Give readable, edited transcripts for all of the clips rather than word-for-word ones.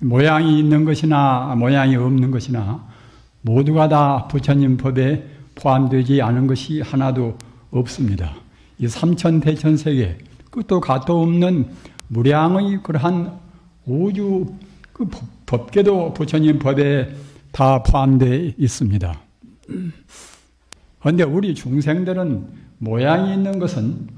모양이 있는 것이나 모양이 없는 것이나 모두가 다 부처님 법에 포함되지 않은 것이 하나도 없습니다. 이 삼천대천세계 끝도 갓도 없는 무량의 그러한 우주 그 법계도 부처님 법에 다 포함되어 있습니다. 그런데 우리 중생들은 모양이 있는 것은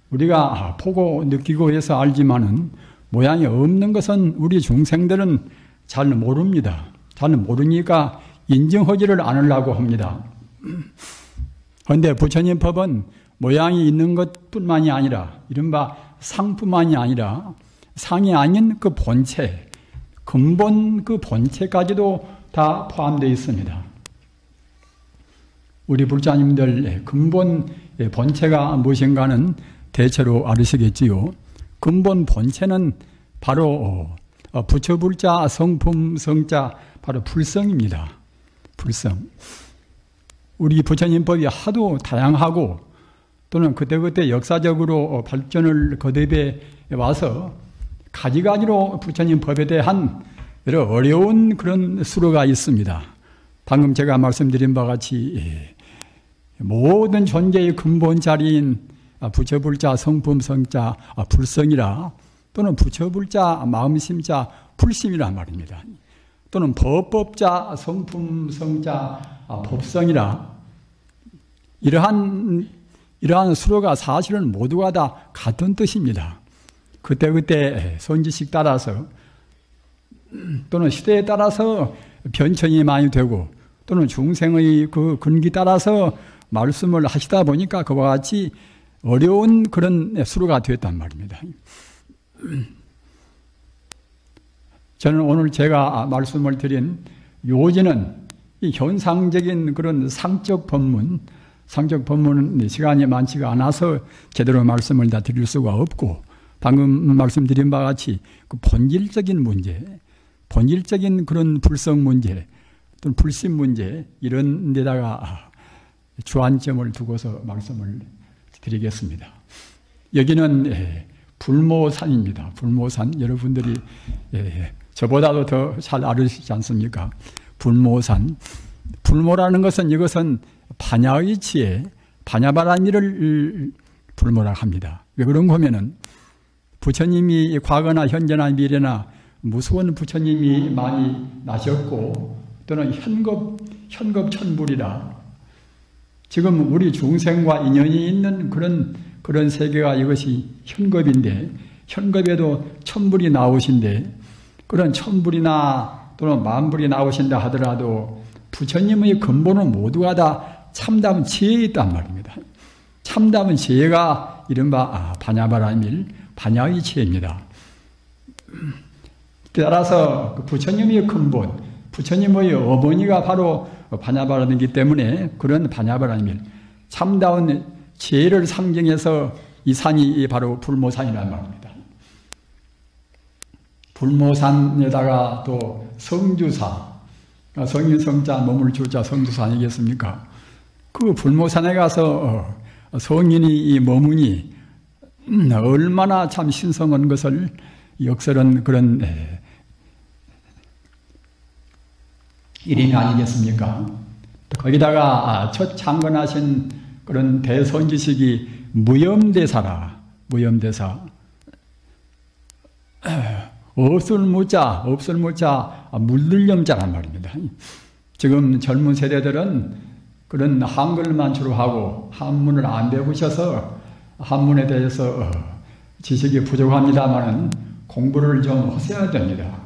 우리가 보고 느끼고 해서 알지만은 모양이 없는 것은 우리 중생들은 잘 모릅니다. 잘 모르니까 인정하지를 않으려고 합니다. 그런데 부처님 법은 모양이 있는 것뿐만이 아니라 이른바 상뿐만이 아니라 상이 아닌 그 본체, 근본 그 본체까지도 다 포함되어 있습니다. 우리 불자님들 근본 본체가 무엇인가는 대체로 알으시겠지요. 근본 본체는 바로 부처불자 성품 성자 바로 불성입니다. 불성. 우리 부처님 법이 하도 다양하고 또는 그때그때 역사적으로 발전을 거듭해 와서 가지가지로 부처님 법에 대한 여러 어려운 그런 수로가 있습니다. 방금 제가 말씀드린 바와 같이 모든 존재의 근본 자리인 부처불자 성품 성자 불성이라 또는 부처불자 마음심자 불심이란 말입니다. 또는 법법자 성품 성자 법성이라 이러한 수로가 사실은 모두가 다 같은 뜻입니다. 그때그때 선지식 따라서 또는 시대에 따라서 변천이 많이 되고 또는 중생의 그 근기 따라서 말씀을 하시다 보니까 그와 같이 어려운 그런 수로가 되었단 말입니다. 저는 오늘 제가 말씀을 드린 요지는 이 현상적인 그런 상적 법문은 시간이 많지가 않아서 제대로 말씀을 다 드릴 수가 없고 방금 말씀드린 바와 같이 그 본질적인 문제, 본질적인 그런 불성 문제 또는 불신 문제 이런 데다가 주안점을 두고서 말씀을 드리겠습니다. 여기는 불모산입니다. 불모산 여러분들이 저보다도 더 잘 알으시지 않습니까? 불모산. 불모라는 것은 이것은 반야의 지혜, 반야바라미를 불모라고 합니다. 왜 그런가 하면은 부처님이 과거나 현재나 미래나 무수한 부처님이 많이 나셨고 또는 현겁 천불이라 지금 우리 중생과 인연이 있는 그런 세계가 이것이 현겁인데 현겁에도 천불이 나오신데 그런 천불이나 또는 만불이 나오신다 하더라도 부처님의 근본은 모두가 다 참담 지혜에 있단 말입니다. 참담은 지혜가 이른바 반야바라밀, 반야의 지혜입니다. 따라서 부처님의 근본, 부처님의 어머니가 바로 반야바라밀이기 때문에 그런 반야바라밀, 참다운 지혜를 상징해서 이 산이 바로 불모산이라는 말입니다. 불모산에다가 또 성주사, 성인성자 몸을 주자 성주사 아니겠습니까? 그 불모산에 가서 성인이 머무니 얼마나 참 신성한 것을 역설한 그런 일이 아니겠습니까? 거기다가 첫 창건하신 그런 대선지식이 무염대사라, 무염대사. 없을 무자, 물들 염자란 말입니다. 지금 젊은 세대들은 그런 한글만 주로 하고 한문을 안 배우셔서 한문에 대해서 지식이 부족합니다만은 공부를 좀 하셔야 됩니다.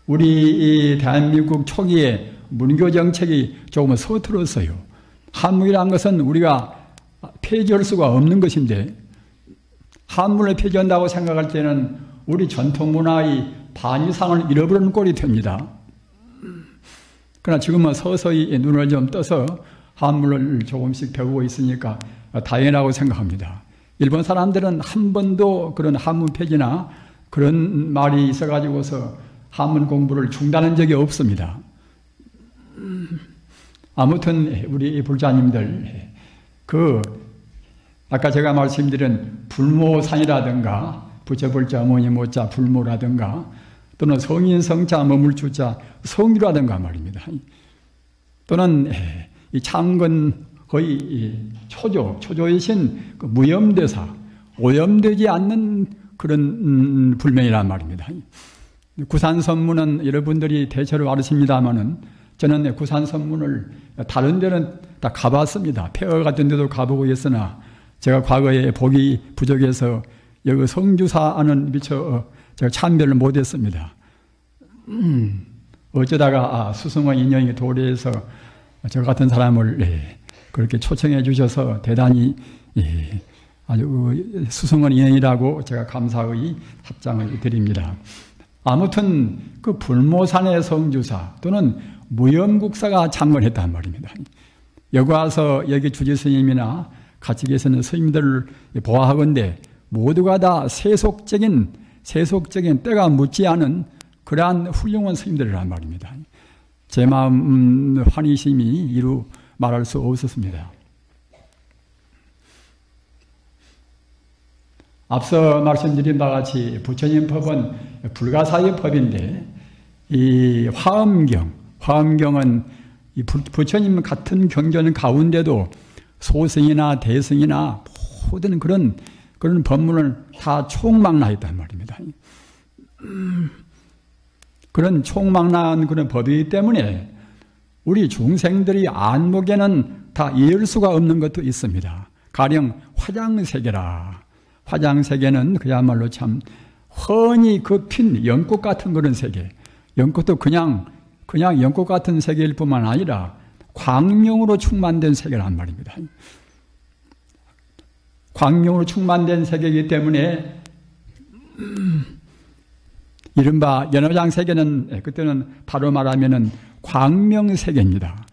우리 대한민국 초기에 문교 정책이 조금 서툴었어요. 한문이라는 것은 우리가 폐지할 수가 없는 것인데 한문을 폐지한다고 생각할 때는 우리 전통 문화의 반 이상을 잃어버리는 꼴이 됩니다. 그러나 지금은 서서히 눈을 좀 떠서 한문을 조금씩 배우고 있으니까 다행이라고 생각합니다. 일본 사람들은 한 번도 그런 한문 폐지나 그런 말이 있어가지고서 한문 공부를 중단한 적이 없습니다. 아무튼 우리 불자님들 아까 제가 말씀드린 불모산이라든가 부처불자 어머니 모자 불모라든가 또는 성인, 성자, 머물 주자, 성유라든가 말입니다. 또는 이 창건 거의 초조이신 그 무염대사, 오염되지 않는 그런 불명이란 말입니다. 구산선문은 여러분들이 대체로 아십니다마는 저는 구산선문을 다른 데는 다 가봤습니다. 폐허 같은 데도 가보고 있으나 제가 과거에 복이 부족해서 여기 성주사는 미처 제가 참배를 못했습니다. 어쩌다가 수승원 인연이 도래해서 저 같은 사람을 그렇게 초청해 주셔서 대단히 아주 수승원 인연이라고 제가 감사의 답장을 드립니다. 아무튼 그 불모산의 성주사 또는 무염국사가 창건했단 말입니다. 여기 와서 여기 주지스님이나 같이 계시는 스님들을 보아하건대 모두가 다 세속적인 때가 묻지 않은 그러한 훌륭한 스님들이란 말입니다. 제 마음 환희심이 이루 말할 수 없었습니다. 앞서 말씀드린 바와 같이 부처님 법은 불가사의 법인데 이 화엄경은 이 부처님 같은 경전 가운데도 소승이나 대승이나 모든 그런 법문을 다 총망라했단 말입니다. 그런 총망라한 그런 법이기 때문에 우리 중생들이 안목에는 다 이을 수가 없는 것도 있습니다. 가령 화장세계라. 화장세계는 그야말로 참 훤히 그 핀 연꽃 같은 그런 세계. 연꽃도 그냥 연꽃 같은 세계일 뿐만 아니라 광명으로 충만된 세계란 말입니다. 광명으로 충만된 세계이기 때문에 이른바 연화장세계는 그때는 바로 말하면은 광명세계입니다.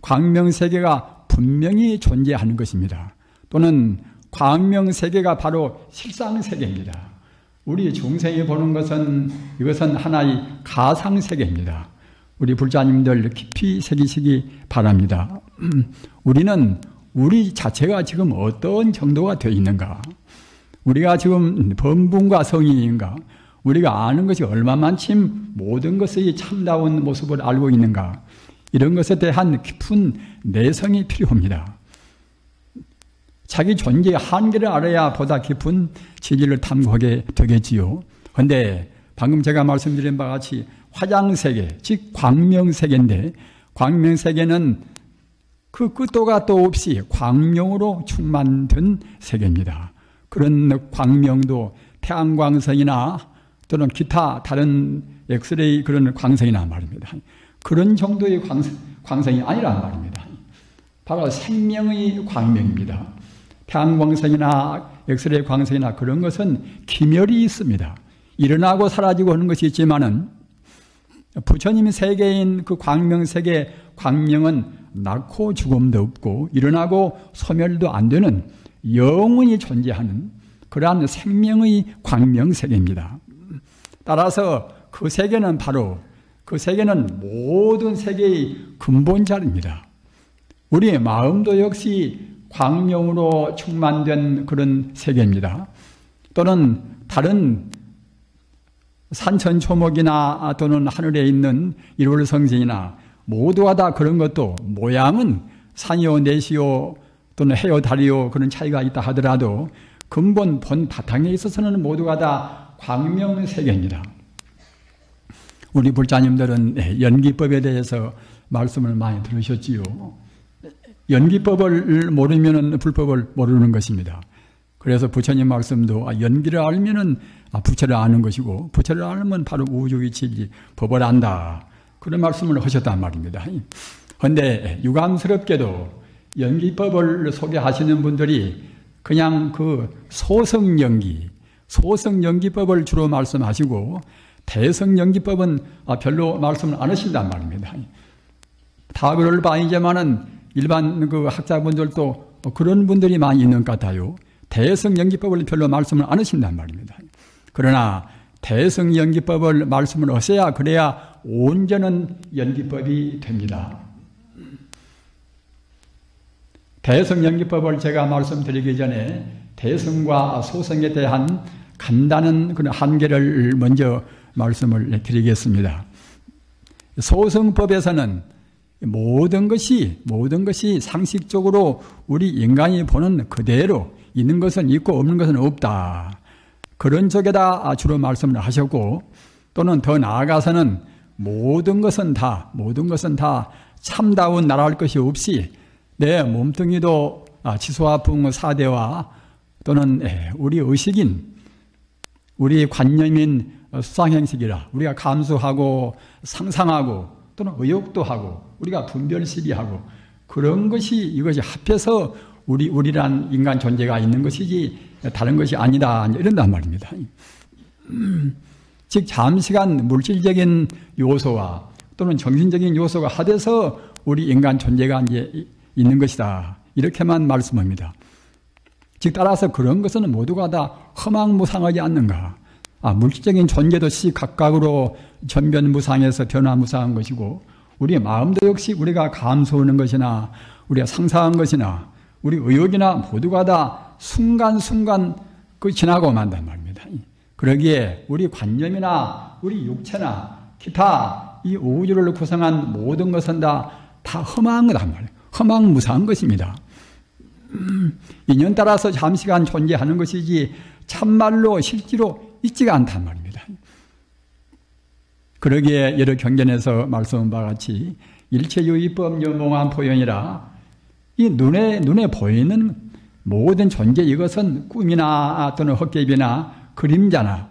광명세계가 분명히 존재하는 것입니다. 또는 광명세계가 바로 실상세계입니다. 우리 중생이 보는 것은 이것은 하나의 가상세계입니다. 우리 불자님들 깊이 새기시기 바랍니다. 우리는 우리 자체가 지금 어떤 정도가 되어 있는가? 우리가 지금 범분과 성인인가? 우리가 아는 것이 얼마만큼 모든 것의 참다운 모습을 알고 있는가? 이런 것에 대한 깊은 내성이 필요합니다. 자기 존재의 한계를 알아야 보다 깊은 진리를 탐구하게 되겠지요. 그런데 방금 제가 말씀드린 바와 같이 화장세계, 즉 광명세계인데 광명세계는 그 끝도 gat도 없이 광명으로 충만된 세계입니다. 그런 광명도 태양광선이나 또는 기타 다른 엑스레이 그런 광선이나 말입니다. 그런 정도의 광선이 아니란 말입니다. 바로 생명의 광명입니다. 태양광선이나 엑스레이 광선이나 그런 것은 기멸이 있습니다. 일어나고 사라지고 하는 것이 있지만은 부처님 세계인 그 광명세계 광명은 낳고 죽음도 없고 일어나고 소멸도 안 되는 영원히 존재하는 그러한 생명의 광명세계입니다. 따라서 그 세계는 바로 그 세계는 모든 세계의 근본자리입니다. 우리의 마음도 역시 광명으로 충만된 그런 세계입니다. 또는 다른 산천초목이나 또는 하늘에 있는 일월성신이나 모두가 다 그런 것도 모양은 산이요 내시요 또는 해요 달이요 그런 차이가 있다 하더라도 근본 본 바탕에 있어서는 모두가 다 광명세계입니다. 우리 불자님들은 연기법에 대해서 말씀을 많이 들으셨지요. 연기법을 모르면 불법을 모르는 것입니다. 그래서 부처님 말씀도 연기를 알면은 부처를 아는 것이고 부처를 알면 바로 우주의 진리 법을 안다. 그런 말씀을 하셨단 말입니다. 그런데 유감스럽게도 연기법을 소개하시는 분들이 그냥 그 소성연기법을 주로 말씀하시고 대성연기법은 별로 말씀을 안 하신단 말입니다. 다 그럴 바이지만은 일반 그 학자분들도 그런 분들이 많이 있는 것 같아요. 대성연기법을 별로 말씀을 안 하신단 말입니다. 그러나 대성연기법을 말씀을 하셔야 그래야 온전한 연기법이 됩니다. 대성연기법을 제가 말씀드리기 전에 대성과 소성에 대한 간단한 그런 한계를 먼저 말씀을 드리겠습니다. 소승법에서는 모든 것이 상식적으로 우리 인간이 보는 그대로 있는 것은 있고 없는 것은 없다. 그런 쪽에다 주로 말씀을 하셨고, 또는 더 나아가서는 모든 것은 다 참다운 나라할 것이 없이 내 몸뚱이도 지소화풍 사대와 또는 우리 의식인, 우리 관념인 수상행식이라 우리가 감수하고 상상하고 또는 의욕도 하고 우리가 분별시비하고 그런 것이 이것이 합해서 우리란 인간 존재가 있는 것이지 다른 것이 아니다 이런단 말입니다. 즉 잠시간 물질적인 요소와 또는 정신적인 요소가 합해서 우리 인간 존재가 이제 있는 것이다 이렇게만 말씀합니다. 즉 따라서 그런 것은 모두가 다 허망무상하지 않는가. 물질적인 존재도 시각각으로 전변무상해서 변화무상한 것이고 우리의 마음도 역시 우리가 감수하는 것이나 우리가 상상한 것이나 우리 의욕이나 모두가 다 순간순간 지나고 만단 말입니다. 그러기에 우리 관념이나 우리 육체나 기타 이 우주를 구성한 모든 것은 다 허망한 거란 말이에요. 허망무상한 것입니다. 인연 따라서 잠시간 존재하는 것이지 참말로 실제로 있지가 않단 말입니다. 그러기에 여러 경전에서 말씀한 바와 같이 일체유의법 연몽한 포연이라 이 눈에 보이는 모든 존재 이것은 꿈이나 또는 헛개비나 그림자나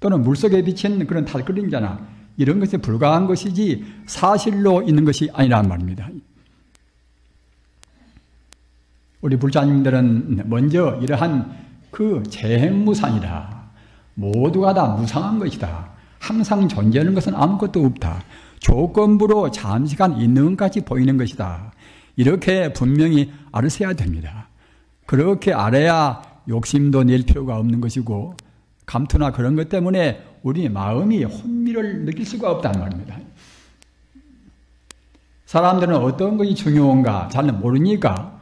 또는 물속에 비친 그런 달그림자나 이런 것에 불과한 것이지 사실로 있는 것이 아니란 말입니다. 우리 불자님들은 먼저 이러한 그 재행무상이다. 모두가 다 무상한 것이다. 항상 존재하는 것은 아무것도 없다. 조건부로 잠시간 있는 것까지 보이는 것이다. 이렇게 분명히 알으셔야 됩니다. 그렇게 알아야 욕심도 낼 필요가 없는 것이고 감투나 그런 것 때문에 우리 마음이 혼미를 느낄 수가 없단 말입니다. 사람들은 어떤 것이 중요한가 잘 모르니까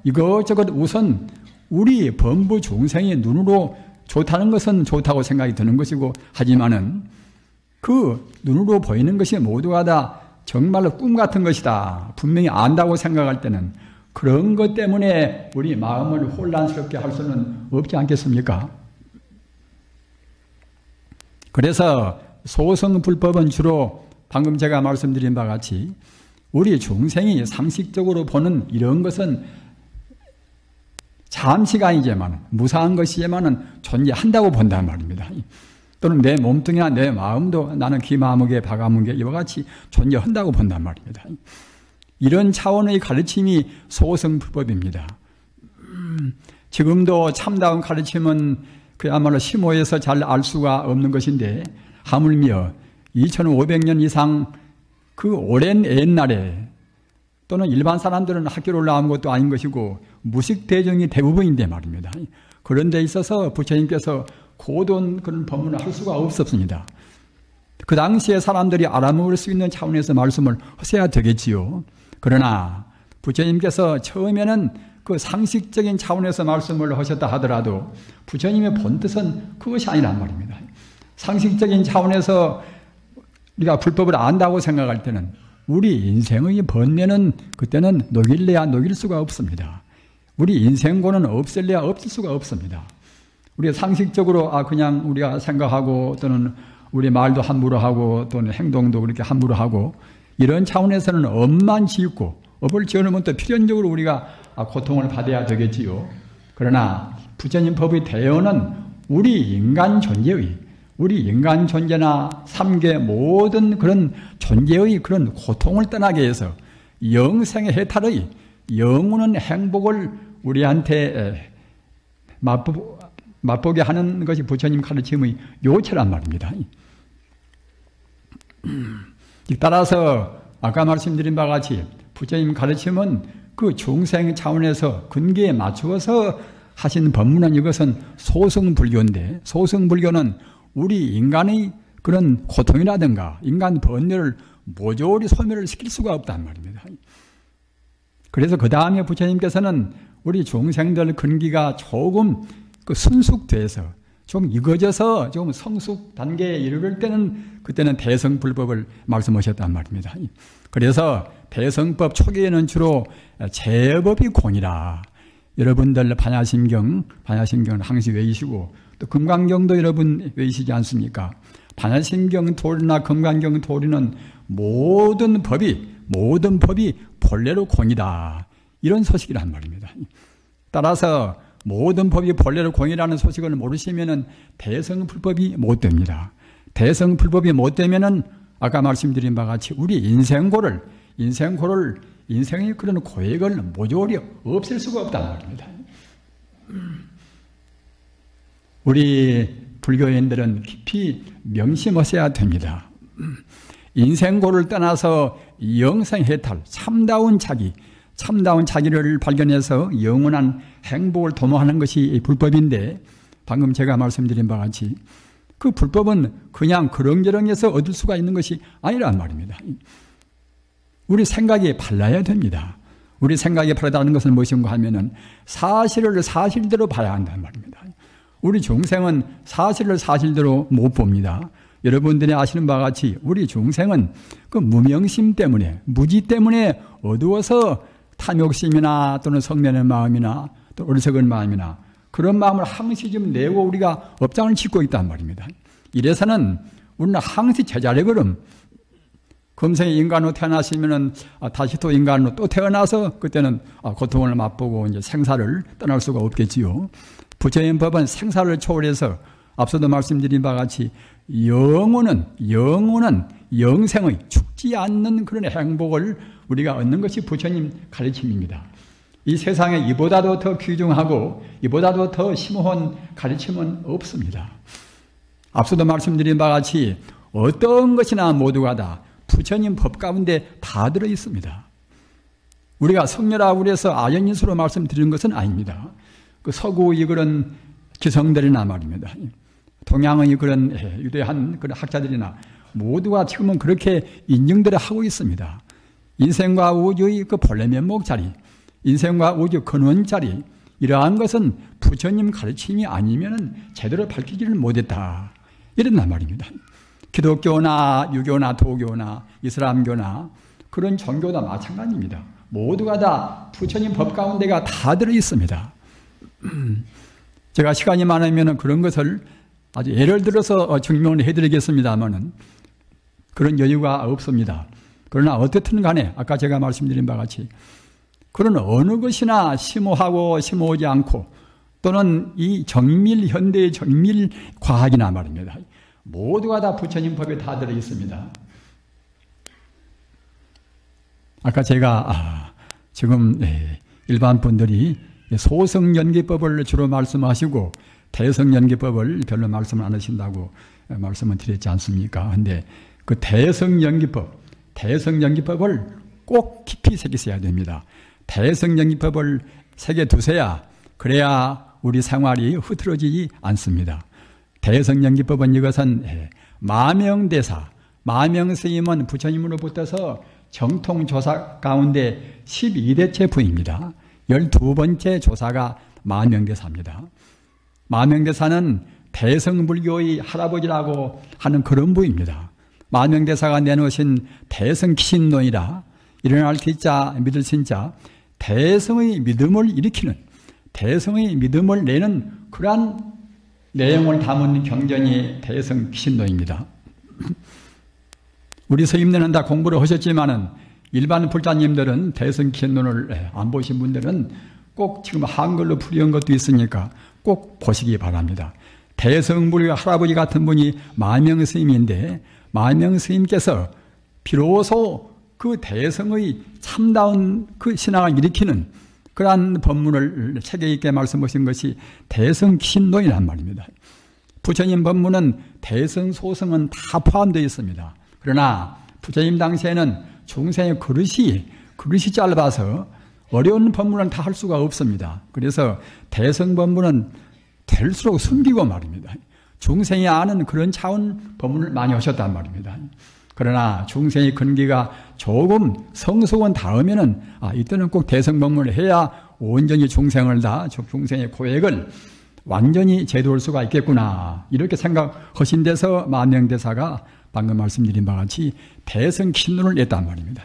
이것저것 우선 우리 범부 중생의 눈으로 좋다는 것은 좋다고 생각이 드는 것이고 하지만은 그 눈으로 보이는 것이 모두가 다 정말로 꿈 같은 것이다. 분명히 안다고 생각할 때는 그런 것 때문에 우리 마음을 혼란스럽게 할 수는 없지 않겠습니까? 그래서 소승불법은 주로 방금 제가 말씀드린 바와 같이 우리 중생이 상식적으로 보는 이런 것은 잠시간이지만 무상한 것이지만 존재한다고 본단 말입니다. 또는 내 몸뚱이나 내 마음도 나는 기마무개 바가무개 이와 같이 존재한다고 본단 말입니다. 이런 차원의 가르침이 소승불법입니다. 지금도 참다운 가르침은 그야말로 심오해서 잘 알 수가 없는 것인데 하물며 2500년 이상 그 오랜 옛날에 또는 일반 사람들은 학교를 나온 것도 아닌 것이고 무식대중이 대부분인데 말입니다. 그런 데 있어서 부처님께서 고도한 그런 법문을 할 수가 없었습니다. 그 당시에 사람들이 알아먹을 수 있는 차원에서 말씀을 하셔야 되겠지요. 그러나 부처님께서 처음에는 그 상식적인 차원에서 말씀을 하셨다 하더라도 부처님의 본뜻은 그것이 아니란 말입니다. 상식적인 차원에서 우리가 불법을 안다고 생각할 때는 우리 인생의 번뇌는 그때는 녹일래야 녹일 수가 없습니다. 우리 인생고는 없앨래야 없을 수가 없습니다. 우리가 상식적으로 그냥 우리가 생각하고 또는 우리 말도 함부로 하고 또는 행동도 그렇게 함부로 하고 이런 차원에서는 업만 짓고 업을 지어놓으면 또 필연적으로 우리가 고통을 받아야 되겠지요. 그러나 부처님 법의 대언은 우리 인간 존재나 삼계 모든 그런 존재의 그런 고통을 떠나게 해서 영생의 해탈의 영원한 행복을 우리한테 맛보게 하는 것이 부처님 가르침의 요체란 말입니다. 따라서 아까 말씀드린 바와 같이 부처님 가르침은 그 중생 차원에서 근기에 맞추어서 하신 법문은 이것은 소승불교인데 소승불교는 우리 인간의 그런 고통이라든가 인간 번뇌를 모조리 소멸을 시킬 수가 없단 말입니다. 그래서 그 다음에 부처님께서는 우리 중생들 근기가 조금 그 순숙돼서 좀 익어져서 좀 성숙 단계에 이르를 때는 그때는 대성불법을 말씀하셨단 말입니다. 그래서 대성법 초기에는 주로 제법이 공이라. 여러분들 반야심경은 항시 외우시고 또 금강경도 여러분 외우시지 않습니까? 반야심경 도리나 금강경 도리는 모든 법이 본래로 공이다. 이런 소식이란 말입니다. 따라서 모든 법이 본래로 공이라는 소식을 모르시면은 대성불법이 못 됩니다. 대성불법이 못 되면은 아까 말씀드린 바와 같이 우리 인생의 그런 고액을 모조리 없앨 수가 없단 말입니다. 우리 불교인들은 깊이 명심하셔야 됩니다. 인생고를 떠나서 영생해탈, 참다운 자기를 발견해서 영원한 행복을 도모하는 것이 불법인데 방금 제가 말씀드린 바와 같이 그 불법은 그냥 그렁저렁해서 얻을 수가 있는 것이 아니란 말입니다. 우리 생각이 발라야 됩니다. 우리 생각이 바르다는 것은 무엇인가 하면은 사실을 사실대로 봐야 한단 말입니다. 우리 중생은 사실을 사실대로 못 봅니다. 여러분들이 아시는 바와 같이 우리 중생은 그 무명심 때문에, 무지 때문에 어두워서 탐욕심이나 또는 성면의 마음이나 또 어리석은 마음이나 그런 마음을 항시 좀 내고 우리가 업장을 짓고 있단 말입니다. 이래서는 우리는 항시 제자리 걸음, 금생에 인간으로 태어나시면은 다시 또 인간으로 또 태어나서 그때는 고통을 맛보고 이제 생사를 떠날 수가 없겠지요. 부처님 법은 생사를 초월해서 앞서도 말씀드린 바와 같이 영원한 영생의 죽지 않는 그런 행복을 우리가 얻는 것이 부처님 가르침입니다. 이 세상에 이보다도 더 귀중하고 이보다도 더 심오한 가르침은 없습니다. 앞서도 말씀드린 바와 같이 어떤 것이나 모두가 다 부처님 법 가운데 다 들어 있습니다. 우리가 성녀라고 해서 아연인수로 말씀드리는 것은 아닙니다. 그 서구의 그런 기성들이나 말입니다. 동양의 그런 유대한 그런 학자들이나 모두가 지금은 그렇게 인정들을 하고 있습니다. 인생과 우주의 그 본래 면목 자리, 인생과 우주 근원 자리, 이러한 것은 부처님 가르침이 아니면 제대로 밝히지를 못했다. 이런단 말입니다. 기독교나 유교나 도교나 이슬람교나 그런 종교도 마찬가지입니다. 모두가 다 부처님 법 가운데가 다 들어 있습니다. 제가 시간이 많으면 그런 것을 아주 예를 들어서 증명을 해드리겠습니다만은 그런 여유가 없습니다. 그러나 어떻든 간에 아까 제가 말씀드린 바와 같이 그런 어느 것이나 심오하고 심오하지 않고 또는 이 현대의 정밀 과학이나 말입니다. 모두가 다 부처님 법에 다 들어 있습니다. 아까 제가 지금 일반 분들이 소성연기법을 주로 말씀하시고 대성연기법을 별로 말씀을 안 하신다고 말씀을 드렸지 않습니까? 그런데 그 대성연기법을 꼭 깊이 새기셔야 됩니다. 대성연기법을 새겨두셔야 그래야 우리 생활이 흐트러지지 않습니다. 대성연기법은 이것은 마명대사, 마명스님은 부처님으로부터서 정통조사 가운데 12대째 부입니다. 12번째 조사가 마명대사입니다. 마명대사는 대성불교의 할아버지라고 하는 그런 부입니다. 마명대사가 내놓으신 대성기신론이라 일어날 기자 믿을 신자 대성의 믿음을 일으키는 대성의 믿음을 내는 그러한 내용을 담은 경전이 대성기신론입니다. 우리 스님들은 다 공부를 하셨지만은 일반 불자님들은 대성기신론을 안 보신 분들은 꼭 지금 한글로 풀이한 것도 있으니까 꼭 보시기 바랍니다. 대성불교 할아버지 같은 분이 마명스님인데 마명스님께서 비로소 그 대성의 참다운 그 신앙을 일으키는 그러한 법문을 체계 있게 말씀하신 것이 대성기신론이란 말입니다. 부처님 법문은 대성소성은 다 포함되어 있습니다. 그러나 부처님 당시에는 중생의 그릇이 짧아서 어려운 법문은 다 할 수가 없습니다. 그래서 대성법문은 될수록 숨기고 말입니다. 중생이 아는 그런 차원 법문을 많이 하셨단 말입니다. 그러나 중생의 근기가 조금 성숙한 다음에는 이때는 꼭 대성법문을 해야 온전히 중생의 고액을 완전히 제도할 수가 있겠구나. 이렇게 생각하신 데서 만명대사가 방금 말씀드린 바와 같이 대성기신론을 냈단 말입니다.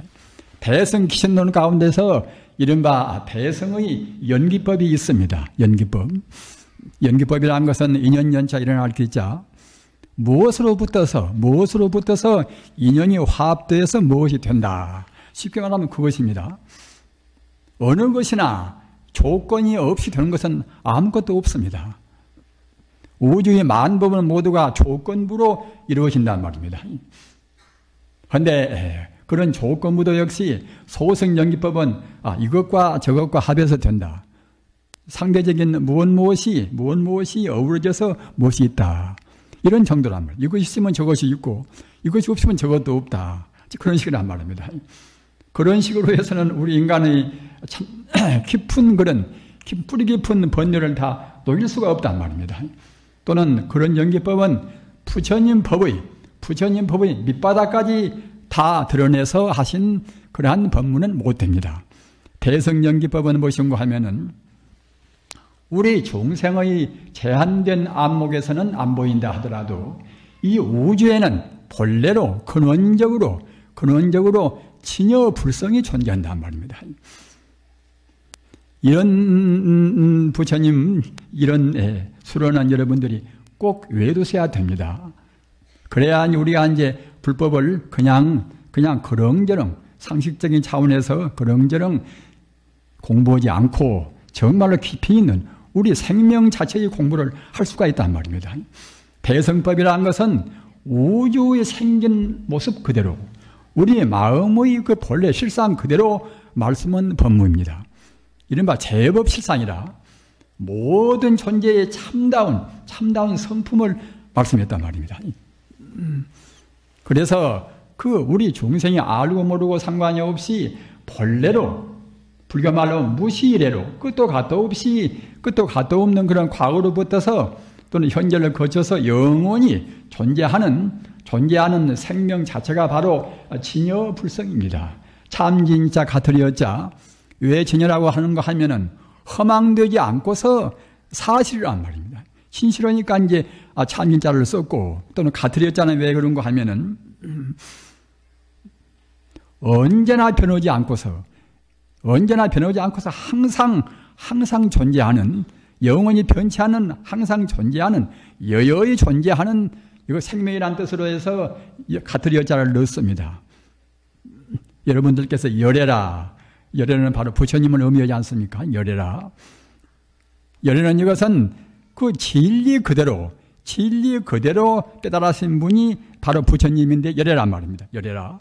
대성기신론 가운데서 이른바 대성의 연기법이 있습니다. 연기법. 연기법이라는 것은 인연연차 일어날 기자. 무엇으로부터서 인연이 화합되어서 무엇이 된다. 쉽게 말하면 그것입니다. 어느 것이나 조건이 없이 되는 것은 아무것도 없습니다. 우주의 만법은 모두가 조건부로 이루어진단 말입니다. 그런데 그런 조건부도 역시 소승연기법은 이것과 저것과 합해서 된다. 상대적인 무엇이 어우러져서 무엇이 있다. 이런 정도란 말이에요. 이것이 있으면 저것이 있고 이것이 없으면 저것도 없다. 그런 식이란 말입니다. 그런 식으로 해서는 우리 인간의 참 깊은 그런 뿌리 깊은 번뇌를 다 녹일 수가 없단 말입니다. 또는 그런 연기법은 부처님 법의 밑바닥까지 다 드러내서 하신 그러한 법문은 못 됩니다. 대성연기법은 무엇인가 하면은 우리 중생의 제한된 안목에서는 안 보인다 하더라도 이 우주에는 본래로 근원적으로 진여 불성이 존재한단 말입니다. 이런 부처님, 이런 수련한 여러분들이 꼭 외두셔야 됩니다. 그래야 우리가 이제 불법을 그냥 그렁저렁 상식적인 차원에서 그렁저렁 공부하지 않고 정말로 깊이 있는 우리 생명 자체의 공부를 할 수가 있단 말입니다. 대성법이라는 것은 우주의 생긴 모습 그대로 우리의 마음의 그 본래 실상 그대로 말씀은 법문입니다. 이른바 제법실상이라 모든 존재의 참다운 성품을 말씀했단 말입니다. 그래서 우리 중생이 알고 모르고 상관이 없이 본래로 불교 말로 무시이래로 끝도 갓도 없는 그런 과거로부터서 또는 현재를 거쳐서 영원히 존재하는 생명 자체가 바로 진여불성입니다. 참진자 가트리어자. 왜 진여라고 하는 거 하면은 허망되지 않고서 사실이란 말입니다. 신실하니까 이제 참진자를 썼고 또는 가트리어자는 왜 그런 거 하면은 언제나 변하지 않고서 항상 존재하는 영원히 변치 않은 항상 존재하는 여여히 존재하는 이거 생명이란 뜻으로 해서 가트리어자를 넣습니다. 여러분들께서 열애는 바로 부처님을 의미하지 않습니까? 열애는 이것은 그 진리 그대로 깨달으신 분이 바로 부처님인데 열애란 말입니다. 열애라.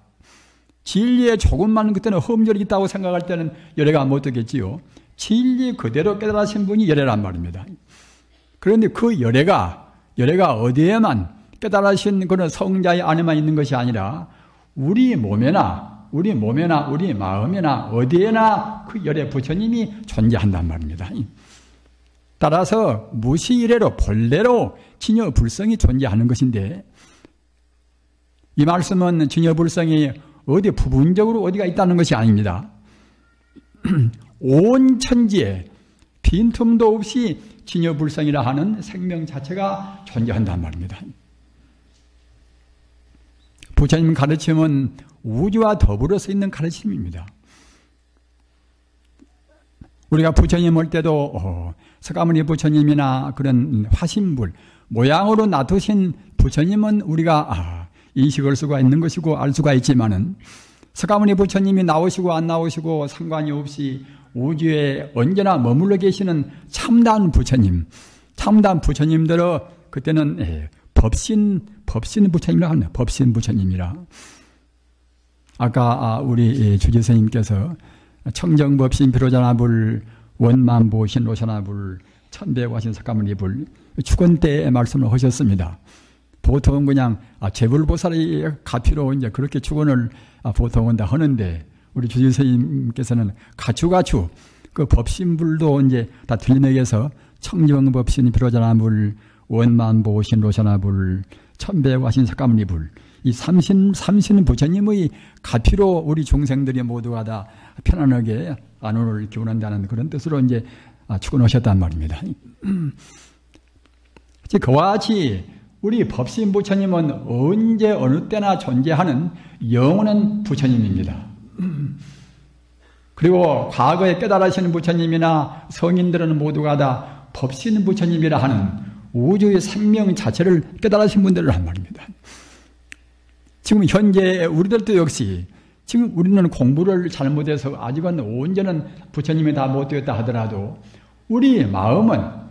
진리에 조금만 그때는 흠결이 있다고 생각할 때는 열애가 못 되겠지요. 진리 그대로 깨달으신 분이 열애란 말입니다. 그런데 그 열애가 어디에만 깨달으신 그런 성자의 안에만 있는 것이 아니라 우리 몸에나 우리 마음에나 어디에나 그 열애 부처님이 존재한단 말입니다. 따라서 무시이래로 본래로 진여불성이 존재하는 것인데 이 말씀은 진여불성이 어디 부분적으로 어디가 있다는 것이 아닙니다. 온 천지에 빈틈도 없이 진여불성이라 하는 생명 자체가 존재한단 말입니다. 부처님 가르침은 우주와 더불어서 있는 가르침입니다. 우리가 부처님 올 때도 석가모니 부처님이나 그런 화신불 모양으로 놔두신 부처님은 우리가 인식할 수가 있는 것이고 알 수가 있지만은 석가모니 부처님이 나오시고 안 나오시고 상관이 없이 우주에 언제나 머물러 계시는 참단 부처님들은 그때는 법신 부처님이라고 합니다. 법신 부처님이라. 아까 우리 주지스님께서 청정법신 비로자나불 원만보신 로샤나불 천배와신 석가모니불 축원 때 말씀을 하셨습니다. 보통은 그냥 재불보살이 가피로 이제 그렇게 축원을 보통은 다 하는데 우리 주지스님께서는 가추 그 법신불도 이제 다 들리내게서 청정법신 비로자나불 원만보신 로샤나불 천배와신 석가모니불 이 삼신 부처님의 가피로 우리 중생들이 모두가 다 편안하게 안원을 기원한다는 그런 뜻으로 이제 축원하셨단 말입니다. 그와 같이 우리 법신 부처님은 언제 어느 때나 존재하는 영원한 부처님입니다. 그리고 과거에 깨달으시는 부처님이나 성인들은 모두가 다 법신 부처님이라 하는 우주의 생명 자체를 깨달으신 분들을 한 말입니다. 지금 현재 우리들도 역시 지금 우리는 공부를 잘못해서 아직은 온전한 부처님이 다 못 되었다 하더라도 우리 마음은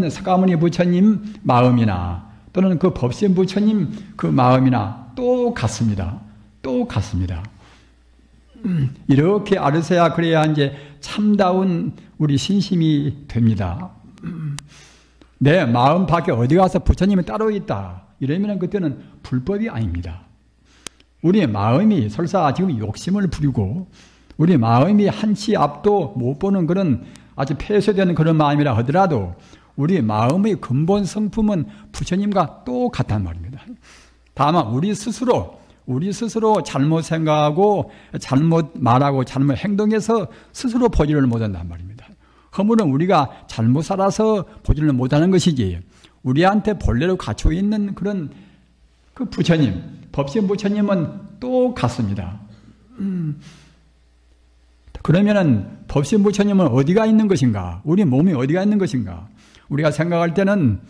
석가모니 부처님 마음이나 또는 그 법신 부처님 그 마음이나 똑같습니다. 똑같습니다. 이렇게 알으셔야 그래야 이제 참다운 우리 신심이 됩니다. 내 마음 밖에 어디 가서 부처님이 따로 있다 이러면 그때는 불법이 아닙니다. 우리 마음이 설사 지금 욕심을 부리고 우리 마음이 한치 앞도 못 보는 그런 아주 폐쇄되는 그런 마음이라 하더라도 우리 마음의 근본 성품은 부처님과 똑같단 말입니다. 다만 우리 스스로 잘못 생각하고 잘못 말하고 잘못 행동해서 스스로 보지를 못한단 말입니다. 허물은 우리가 잘못 살아서 보지를 못하는 것이지 우리한테 본래로 갖춰 있는 그런 그 부처님, 법신 부처님은 똑같습니다. 그러면은 법신 부처님은 어디가 있는 것인가? 우리 몸이 어디가 있는 것인가? 우리가 생각할 때는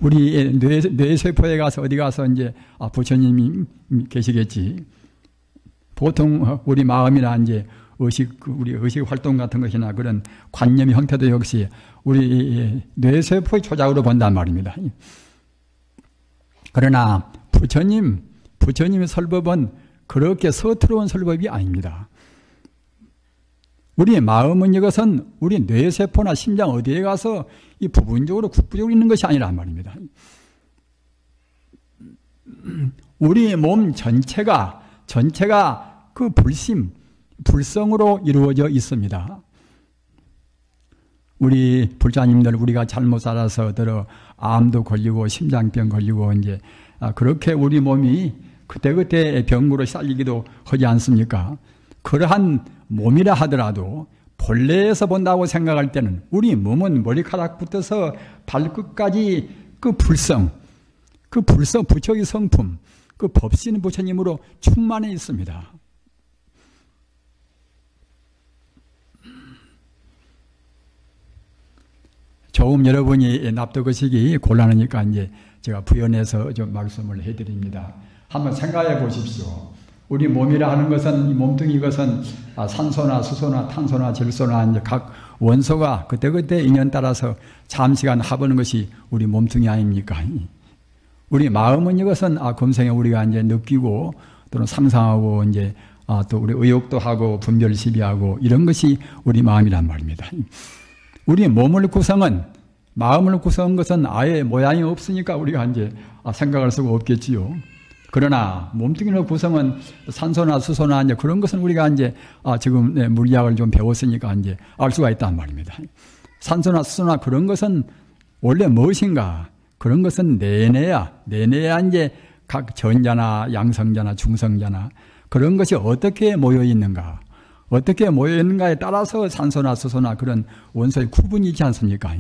우리 뇌세포에 가서 어디 가서 이제 부처님이 계시겠지. 보통 우리 마음이나 이제 우리 의식 활동 같은 것이나 그런 관념의 형태도 역시 우리 뇌세포의 초작으로 본단 말입니다. 그러나 부처님의 설법은 그렇게 서투러운 설법이 아닙니다. 우리 마음은 이것은 우리 뇌세포나 심장 어디에 가서 이 부분적으로 국부적으로 있는 것이 아니란 말입니다. 우리 몸 전체가 그 불성으로 이루어져 있습니다. 우리 불자님들 우리가 잘못 살아서 암도 걸리고 심장병 걸리고 이제 그렇게 우리 몸이 그때그때 병으로 살리기도 하지 않습니까? 그러한 몸이라 하더라도 본래에서 본다고 생각할 때는 우리 몸은 머리카락부터서 발끝까지 그 불성, 부처의 성품, 그 법신 부처님으로 충만해 있습니다. 조금 여러분이 납득하시기 곤란하니까 이제 제가 부연해서 좀 말씀을 해드립니다. 한번 생각해 보십시오. 우리 몸이라 하는 것은, 이 몸뚱이 것은 산소나 수소나 탄소나 질소나 이제 각 원소가 그때그때 인연 따라서 잠시간 합하는 것이 우리 몸뚱이 아닙니까? 우리 마음은 이것은 금생에 우리가 이제 느끼고 또는 상상하고 이제 또 우리 의욕도 하고 분별 시비하고 이런 것이 우리 마음이란 말입니다. 우리 마음을 구성한 것은 아예 모양이 없으니까 우리가 이제 생각할 수가 없겠지요. 그러나 몸뚱이의 구성은 산소나 수소나 이제 그런 것은 우리가 이제 지금 물리학을 좀 배웠으니까 이제 알 수가 있단 말입니다. 산소나 수소나 그런 것은 원래 무엇인가? 그런 것은 내내야 이제 각 전자나 양성자나 중성자나 그런 것이 어떻게 모여 있는가? 어떻게 모여 있는가에 따라서 산소나 수소나 그런 원소의 구분이 있지 않습니까?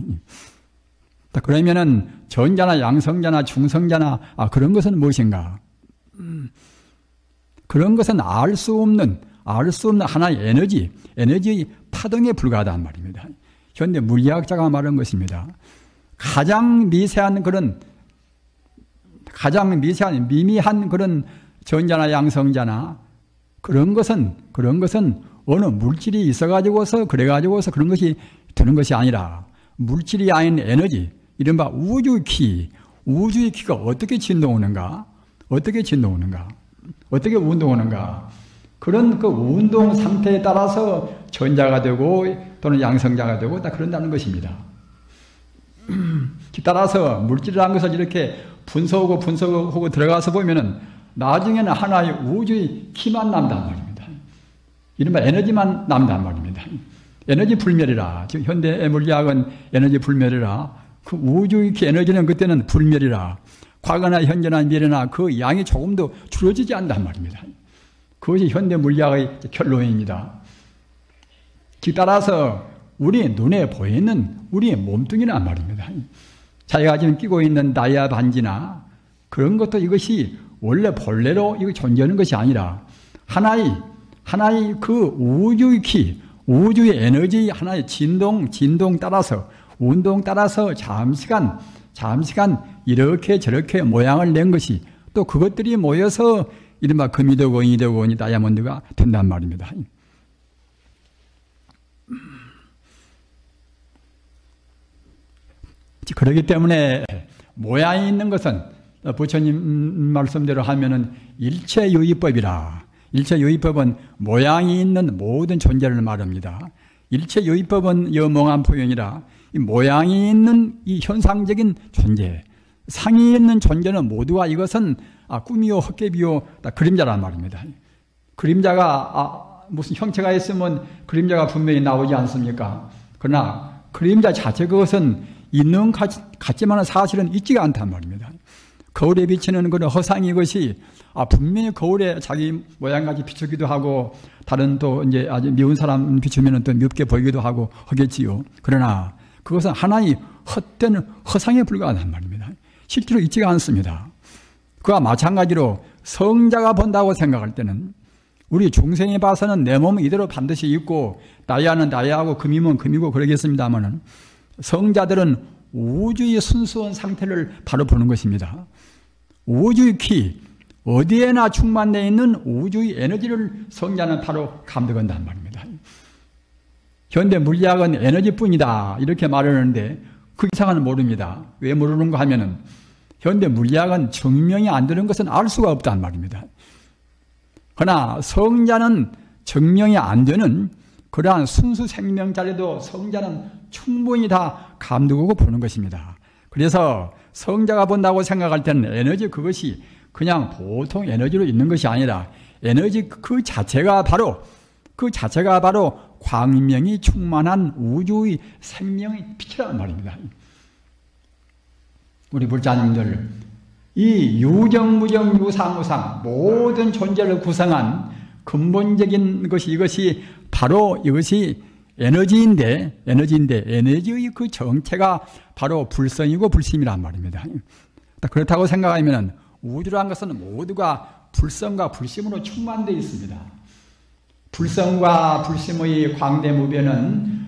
그러면은 전자나 양성자나 중성자나 그런 것은 무엇인가? 그런 것은 알 수 없는 하나의 에너지의 파동에 불과하단 말입니다. 현대 물리학자가 말한 것입니다. 가장 미세한 미미한 그런 전자나 양성자나 그런 것은 어느 물질이 있어가지고서 그래가지고서 그런 것이 되는 것이 아니라 물질이 아닌 에너지, 이른바 우주의 키가 어떻게 진동하는가? 어떻게 운동하는가? 그런 그 운동 상태에 따라서 전자가 되고 또는 양성자가 되고 다 그런다는 것입니다. 따라서 물질이라는 것을 이렇게 분석하고 들어가서 보면은 나중에는 하나의 우주의 키만 남단 말입니다. 이른바 에너지만 남단 말입니다. 에너지 불멸이라. 지금 현대 물리학은 에너지 불멸이라. 그 우주의 키 에너지는 그때는 불멸이라. 과거나 현재나 미래나 그 양이 조금도 줄어지지 않단 말입니다. 그것이 현대 물리학의 결론입니다. 따라서 우리 눈에 보이는 우리의 몸뚱이란 말입니다. 자기가 지금 끼고 있는 다이아 반지나 그런 것도 이것이 원래 본래로 이거 존재하는 것이 아니라 하나의 그 우주의 키, 우주의 에너지 하나의 진동 따라서 운동 따라서 잠시간 이렇게 저렇게 모양을 낸 것이 또 그것들이 모여서 이른바 금이 되고 은이 되고 은이 다이아몬드가 된단 말입니다. 그렇기 때문에 모양이 있는 것은 부처님 말씀대로 하면은 일체유의법이라. 일체유의법은 모양이 있는 모든 존재를 말합니다. 일체유의법은 여몽한 표현이라 이 모양이 있는 이 현상적인 존재, 상이 있는 존재는 모두가 이것은 꿈이요 헛개비요 그림자란 말입니다. 그림자가 무슨 형체가 있으면 그림자가 분명히 나오지 않습니까? 그러나 그림자 자체 그것은 있는 같지만 사실은 있지가 않단 말입니다. 거울에 비치는 그런 허상이 이것이 분명히 거울에 자기 모양같이 비추기도 하고 다른 또 이제 아주 미운 사람 비추면 또 밉게 보이기도 하고 하겠지요. 그러나 그것은 하나의 헛된 허상에 불과하단 말입니다. 실제로 있지가 않습니다. 그와 마찬가지로 성자가 본다고 생각할 때는 우리 중생이 봐서는 내 몸은 이대로 반드시 있고 다이아는 다이아고 금이면 금이고 그러겠습니다만은 성자들은 우주의 순수한 상태를 바로 보는 것입니다. 우주의 키, 어디에나 충만되어 있는 우주의 에너지를 성자는 바로 감독한단 말입니다. 현대 물리학은 에너지뿐이다 이렇게 말하는데 그 이상은 모릅니다. 왜 모르는가 하면은 현대 물리학은 증명이 안 되는 것은 알 수가 없단 말입니다. 그러나 성자는 증명이 안 되는 그러한 순수 생명자리도 성자는 충분히 다 감독하고 보는 것입니다. 그래서 성자가 본다고 생각할 때는 에너지 그것이 그냥 보통 에너지로 있는 것이 아니라 에너지 그 자체가 바로 광명이 충만한 우주의 생명의 빛이라는 말입니다. 우리 불자님들, 이 유정무정 유상무상 모든 존재를 구성한 근본적인 것이 이것이 바로 이것이 에너지인데 에너지의 그 정체가 바로 불성이고 불심이란 말입니다. 그렇다고 생각하면 우주라는 것은 모두가 불성과 불심으로 충만되어 있습니다. 불성과 불심의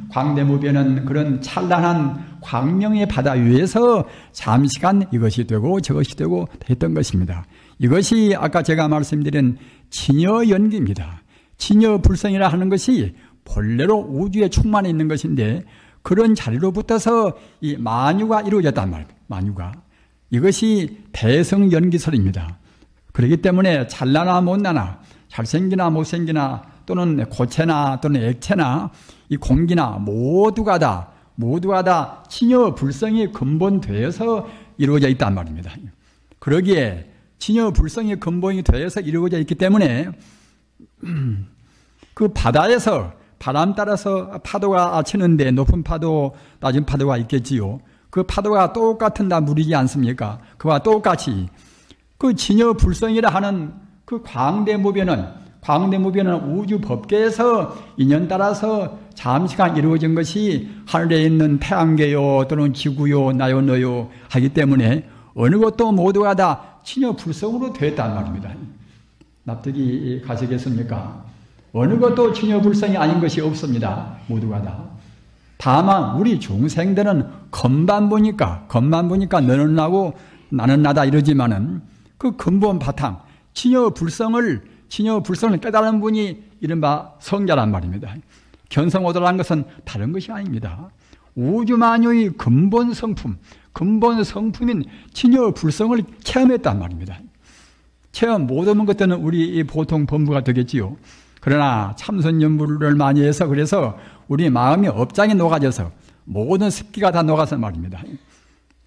광대무변은 그런 찬란한 광명의 바다 위에서 잠시간 이것이 되고 저것이 되고 했던 것입니다. 이것이 아까 제가 말씀드린 진여연기입니다. 진여불성이라 하는 것이 본래로 우주에 충만해 있는 것인데 그런 자리로부터서 이 만유가 이루어졌단 말입니다. 만유가. 이것이 대성연기설입니다. 그렇기 때문에 잘나나 못나나 잘생기나 못생기나 또는 고체나 또는 액체나 이 공기나 모두가 다 진여불성이 근본되어서 이루어져 있단 말입니다. 그러기에 진여불성이 근본이 되어서 이루어져 있기 때문에 그 바다에서 바람 따라서 파도가 치는데 높은 파도, 낮은 파도가 있겠지요. 그 파도가 똑같은 다 물이지 않습니까? 그와 똑같이 그 진여불성이라 하는 그 광대무변은 우주 법계에서 인연 따라서 잠시간 이루어진 것이 하늘에 있는 태양계요 또는 지구요 나요 너요 하기 때문에 어느 것도 모두가 다 진여불성으로 되었단 말입니다. 납득이 가시겠습니까? 어느 것도 진여불성이 아닌 것이 없습니다. 모두가 다. 다만 우리 중생들은 겉만 보니까 너는 나고 나는 나다 이러지만은 그 근본 바탕 진여불성을 깨달은 분이 이른바 성자란 말입니다. 견성오도라는 것은 다른 것이 아닙니다. 우주만유의 근본 성품인 진여불성을 체험했단 말입니다. 체험 못하는 것들은 우리 보통 범부가 되겠지요. 그러나 참선연부를 많이 해서 그래서 우리 마음이 업장에 녹아져서 모든 습기가 다 녹아서 말입니다.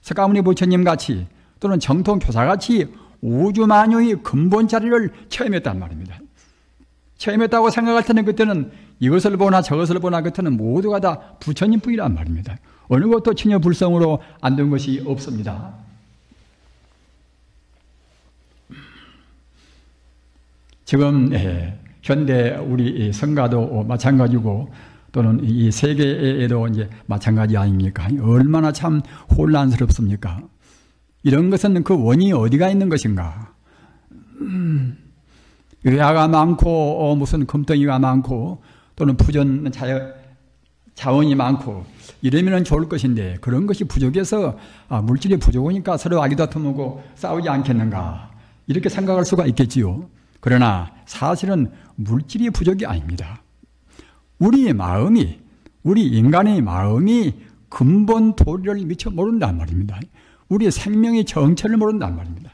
석가모니 부처님 같이 또는 정통교사같이 우주만유의 근본 자리를 체험했단 말입니다. 체험했다고 생각할 때는 그때는 이것을 보나 저것을 보나 그때는 모두가 다 부처님뿐이란 말입니다. 어느 것도 진여불성으로 안 된 것이 없습니다. 지금 현대 우리 성가도 마찬가지고 또는 이 세계에도 이제 마찬가지 아닙니까? 얼마나 참 혼란스럽습니까? 이런 것은 그 원인이 어디가 있는 것인가? 외화가 많고 무슨 금덩이가 많고 또는 부전 자원이 많고 이러면 좋을 것인데 그런 것이 부족해서 물질이 부족하니까 서로 아기다툼하고 싸우지 않겠는가 이렇게 생각할 수가 있겠지요. 그러나 사실은 물질이 부족이 아닙니다. 우리 마음이 우리 인간의 마음이 근본 도리를 미처 모른단 말입니다. 우리 생명의 정체를 모른단 말입니다.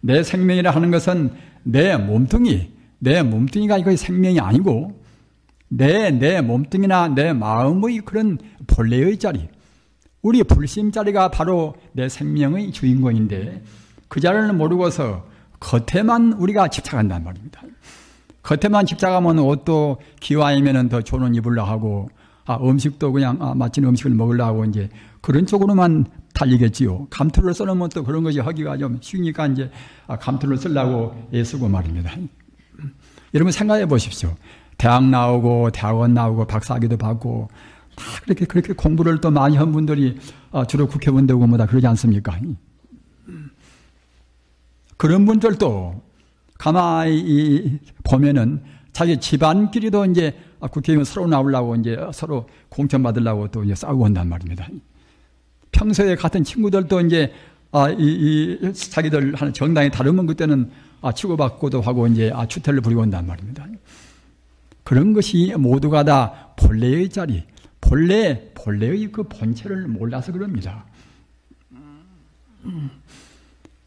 내 생명이라 하는 것은 내 몸뚱이가 이거 생명이 아니고 내 몸뚱이나 내 마음의 그런 본래의 자리, 우리 불심자리가 바로 내 생명의 주인공인데 그 자리를 모르고서 겉에만 우리가 집착한단 말입니다. 겉에만 집착하면 옷도 기와이면 더 좋은 옷 입으려고 하고 음식도 그냥 맛진 음식을 먹으려고 하고 이제 그런 쪽으로만 달리겠지요. 감투를 써놓으면 또 그런 것이 하기가 좀 쉬우니까 이제 감투를 쓰려고 애쓰고 말입니다. 여러분 생각해 보십시오. 대학 나오고 대학원 나오고 박사학위도 받고 다 그렇게 공부를 또 많이 한 분들이 주로 국회의원 되고 뭐다 그러지 않습니까? 그런 분들도 가만히 보면은 자기 집안끼리도 이제 국회의원 서로 나오려고 이제 서로 공천 받으려고 또 이제 싸우고 온단 말입니다. 평소에 같은 친구들도 이제 자기들 하는 정당이 다르면 그때는 치고받고도 하고 이제 추태를 부리고 온단 말입니다. 그런 것이 모두가 다 본래의 자리, 본래의 그 본체를 몰라서 그럽니다.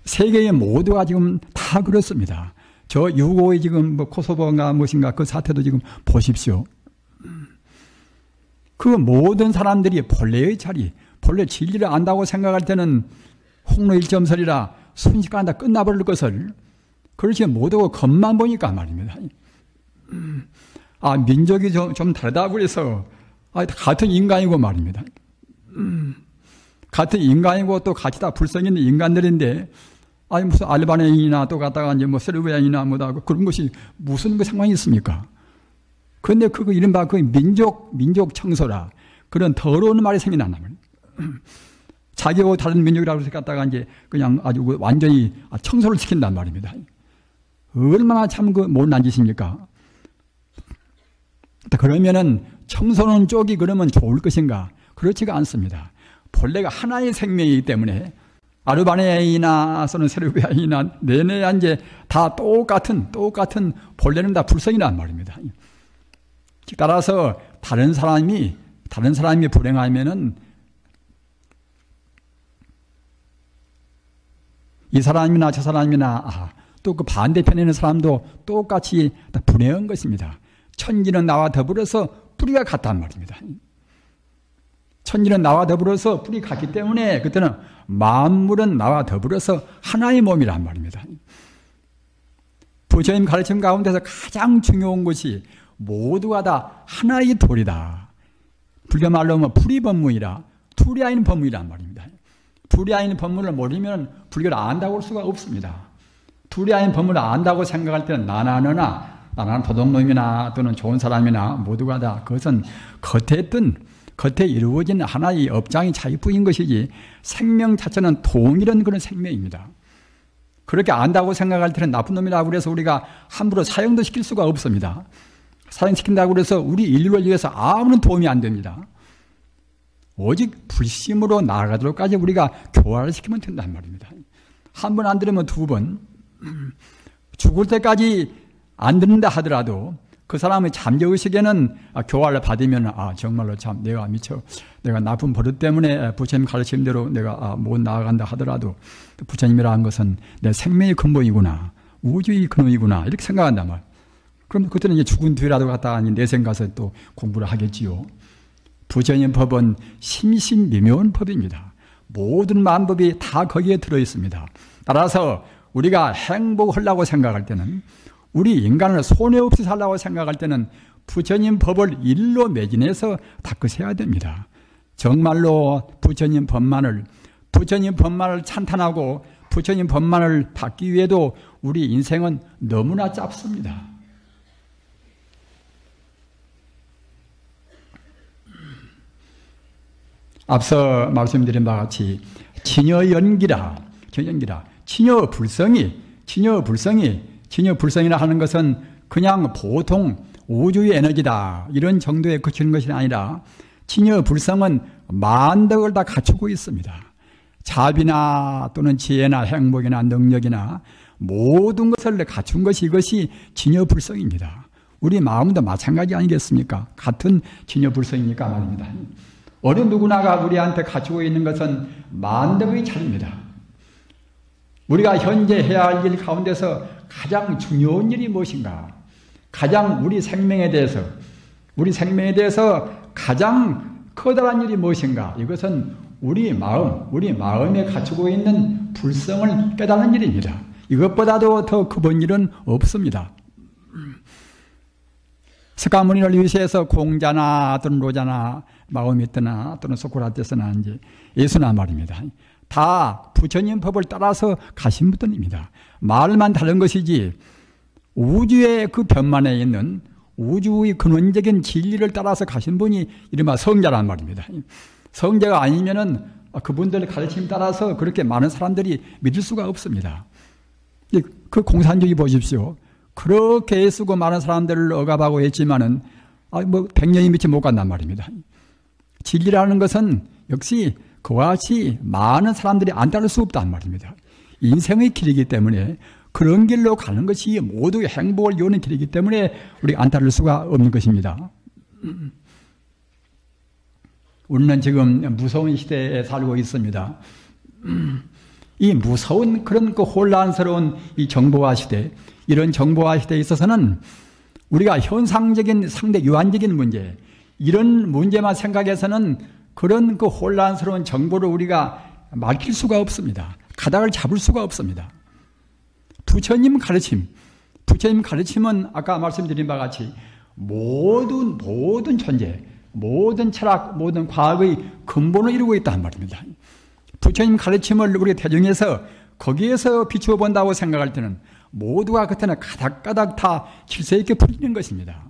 세계의 모두가 지금 다 그렇습니다. 저 유고의 지금 뭐 코소보인가 무엇인가 그 사태도 지금 보십시오. 그 모든 사람들이 본래의 자리, 본래 진리를 안다고 생각할 때는 홍로 1점설이라 순식간에 다 끝나버릴 것을 그렇지 모두 겉만 보니까 말입니다. 민족이 좀 다르다고 그래서 같은 인간이고 말입니다. 같은 인간이고 또 같이 다 불성 있는 인간들인데 무슨 알바니아인이나 또 갔다가 이제 뭐 세르비아인이나 뭐다 그런 것이 무슨 그 상관이 있습니까? 그런데 그거 이른바 그 민족 청소라 그런 더러운 말이 생겨난단 말이에요. 자기하고 다른 민족이라고 해서 갖다가 이제 그냥 아주 완전히 청소를 시킨단 말입니다. 얼마나 참 그 못난 짓입니까? 그러면은 청소는 쪽이 그러면 좋을 것인가? 그렇지가 않습니다. 본래가 하나의 생명이기 때문에 아르바니아인이나 또는 세르비아인이나 내내 이제 다 똑같은 본래는 다 불성이란 말입니다. 따라서 다른 사람이 불행하면은 이 사람이나 저 사람이나 또 그 반대편에 있는 사람도 똑같이 다 불행한 것입니다. 천지는 나와 더불어서 뿌리가 같단 말입니다. 천지는 나와 더불어서 뿌리 같기 때문에 그때는 만물은 나와 더불어서 하나의 몸이란 말입니다. 부처님 가르침 가운데서 가장 중요한 것이 모두가 다 하나의 도리다. 불교 말로 하면 불이법문이라 투리아인 법문이란 말입니다. 투리아인 법문을 모르면 불교를 안다고 할 수가 없습니다. 투리아인 법문을 안다고 생각할 때는 나는 도둑놈이나 또는 좋은 사람이나 모두가 다 그것은 겉에 이루어진 하나의 업장의 차이뿐인 것이지 생명 자체는 동일한 그런 생명입니다. 그렇게 안다고 생각할 때는 나쁜 놈이라고 그래서 우리가 함부로 사형도 시킬 수가 없습니다. 사형시킨다고 해서 우리 인류를 위해서 아무런 도움이 안 됩니다. 오직 불심으로 나아가도록까지 우리가 교화를 시키면 된단 말입니다. 한 번 안 들으면 두 번, 죽을 때까지 안 듣는다 하더라도 그 사람의 잠재의식에는 교화를 받으면 정말로 참 내가 나쁜 버릇 때문에 부처님 가르침대로 내가 못 나아간다 하더라도 부처님이라는 것은 내 생명의 근본이구나, 우주의 근원이구나 이렇게 생각한단 말이에요. 그럼 그때는 이제 죽은 뒤라도 갔다가 내생 가서 또 공부를 하겠지요. 부처님 법은 심신미묘한 법입니다. 모든 만법이 다 거기에 들어있습니다. 따라서 우리가 행복하려고 생각할 때는, 우리 인간을 손해 없이 살라고 생각할 때는 부처님 법을 일로 매진해서 닦으셔야 됩니다. 정말로 부처님 법만을 찬탄하고 부처님 법만을 닦기 위해도 우리 인생은 너무나 짧습니다. 앞서 말씀드린 바와 같이 진여연기라, 진여불성이라 하는 것은 그냥 보통 우주의 에너지다 이런 정도에 그치는 것이 아니라 진여불성은 만덕을 다 갖추고 있습니다. 자비나 또는 지혜나 행복이나 능력이나 모든 것을 갖춘 것이 이것이 진여불성입니다. 우리 마음도 마찬가지 아니겠습니까? 같은 진여불성이니까 말입니다. 어느 누구나가 우리한테 갖추고 있는 것은 만덕의 차례입니다. 우리가 현재 해야 할 일 가운데서 가장 중요한 일이 무엇인가? 가장 우리 생명에 대해서 가장 커다란 일이 무엇인가? 이것은 우리 마음에 갖추고 있는 불성을 깨닫는 일입니다. 이것보다도 더 급한 일은 없습니다. 스가모니를 위시해서 공자나 또는 로자나 마오미뜨나 또는 소크라테스나 이제 예수나 말입니다. 다 부처님 법을 따라서 가신 분들입니다. 말만 다른 것이지 우주의 그 변만에 있는 우주의 근원적인 진리를 따라서 가신 분이 이른바 성자란 말입니다. 성자가 아니면은 그분들의 가르침 따라서 그렇게 많은 사람들이 믿을 수가 없습니다. 그 공산주의 보십시오. 그렇게 애쓰고 많은 사람들을 억압하고 했지만은 뭐 100년이 미치 못 간단 말입니다. 진리라는 것은 역시 그와 같이 많은 사람들이 안 따를 수 없단 말입니다. 인생의 길이기 때문에 그런 길로 가는 것이 모두의 행복을 이루는 길이기 때문에 우리가 안 따를 수가 없는 것입니다. 우리는 지금 무서운 시대에 살고 있습니다. 이 무서운 그런 그 혼란스러운 이 정보화 시대, 이런 정보화 시대에 있어서는 우리가 현상적인 상대 유한적인 문제, 이런 문제만 생각해서는 그런 그 혼란스러운 정보를 우리가 막힐 수가 없습니다. 가닥을 잡을 수가 없습니다. 부처님 가르침은 아까 말씀드린 바와 같이 모든 존재, 모든 철학, 모든 과학의 근본을 이루고 있다는 말입니다. 부처님 가르침을 우리가 대중해서 거기에서 비추어 본다고 생각할 때는 모두가 그때는 가닥가닥 다 질서 있게 풀리는 것입니다.